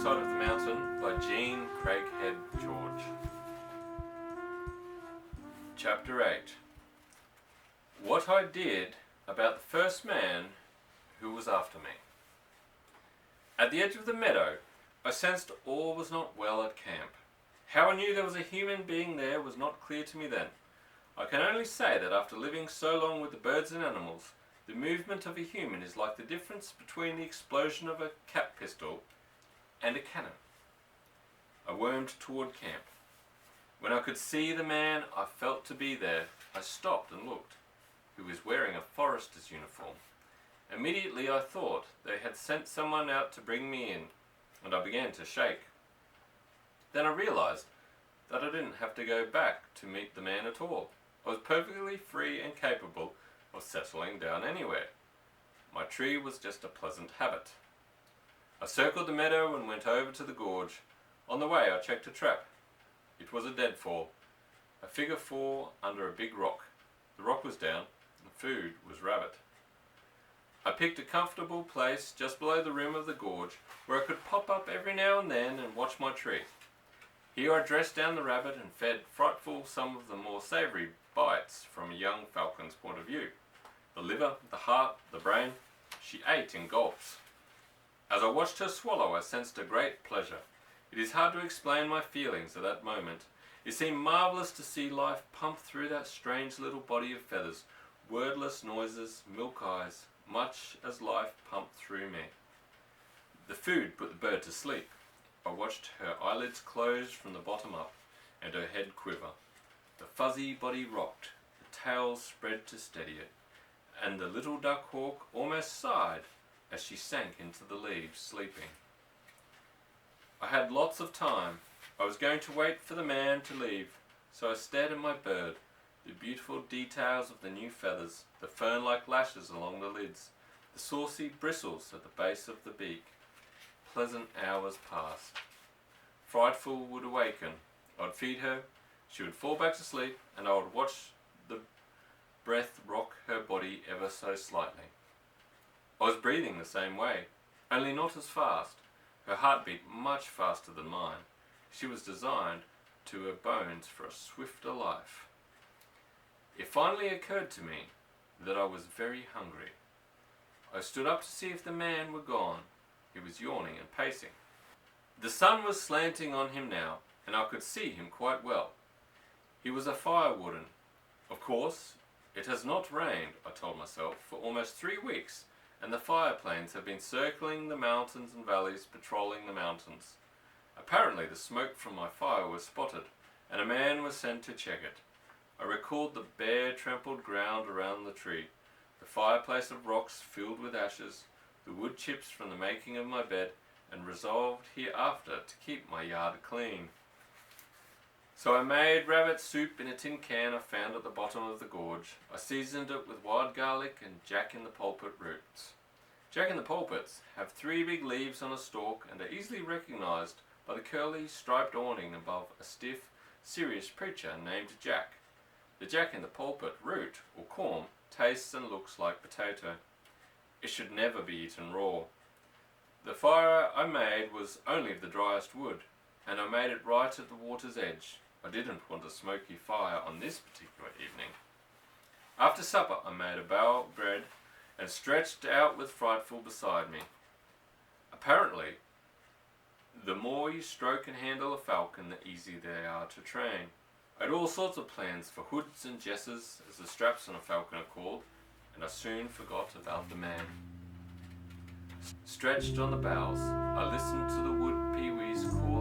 Side of the Mountain by Craighead, George. Chapter 8. What I did about the first man who was after me. At the edge of the meadow, I sensed all was not well at camp. How I knew there was a human being there was not clear to me then. I can only say that after living so long with the birds and animals, the movement of a human is like the difference between the explosion of a cap pistol and a cannon. I wormed toward camp. When I could see the man I felt to be there, I stopped and looked. He was wearing a forester's uniform. Immediately I thought they had sent someone out to bring me in, and I began to shake. Then I realized that I didn't have to go back to meet the man at all. I was perfectly free and capable of settling down anywhere. My tree was just a pleasant habit. I circled the meadow and went over to the gorge. On the way I checked a trap. It was a deadfall, a figure 4 under a big rock. The rock was down, and food was rabbit. I picked a comfortable place just below the rim of the gorge where I could pop up every now and then and watch my tree. Here I dressed down the rabbit and fed Frightful some of the more savoury bites from a young falcon's point of view. The liver, the heart, the brain, she ate in gulps. As I watched her swallow, I sensed a great pleasure. It is hard to explain my feelings at that moment. It seemed marvellous to see life pump through that strange little body of feathers, wordless noises, milk eyes, much as life pumped through me. The food put the bird to sleep. I watched her eyelids close from the bottom up, and her head quiver. The fuzzy body rocked, the tail spread to steady it, and the little duck hawk almost sighed as she sank into the leaves, sleeping. I had lots of time. I was going to wait for the man to leave, so I stared at my bird, the beautiful details of the new feathers, the fern-like lashes along the lids, the saucy bristles at the base of the beak. Pleasant hours passed. Frightful would awaken. I would feed her, she would fall back to sleep, and I would watch the breath rock her body ever so slightly. I was breathing the same way, only not as fast. Her heart beat much faster than mine. She was designed to her bones for a swifter life. It finally occurred to me that I was very hungry. I stood up to see if the man were gone. He was yawning and pacing. The sun was slanting on him now, and I could see him quite well. He was a firewarden. Of course, it has not rained, I told myself, for almost 3 weeks, and the fire planes have been circling the mountains and valleys, patrolling the mountains. Apparently the smoke from my fire was spotted, and a man was sent to check it. I recalled the bare trampled ground around the tree, the fireplace of rocks filled with ashes, the wood chips from the making of my bed, and resolved hereafter to keep my yard clean. So I made rabbit soup in a tin can I found at the bottom of the gorge. I seasoned it with wild garlic and jack-in-the-pulpit roots. Jack-in-the-pulpits have 3 big leaves on a stalk and are easily recognized by the curly striped awning above a stiff, serious preacher named Jack. The jack-in-the-pulpit root, or corm, tastes and looks like potato. It should never be eaten raw. The fire I made was only of the driest wood, and I made it right at the water's edge. I didn't want a smoky fire on this particular evening. After supper I made a bowl of bread and stretched out with Frightful beside me. Apparently, the more you stroke and handle a falcon, the easier they are to train. I had all sorts of plans for hoods and jesses, as the straps on a falcon are called, and I soon forgot about the man. Stretched on the boughs, I listened to the wood peewees call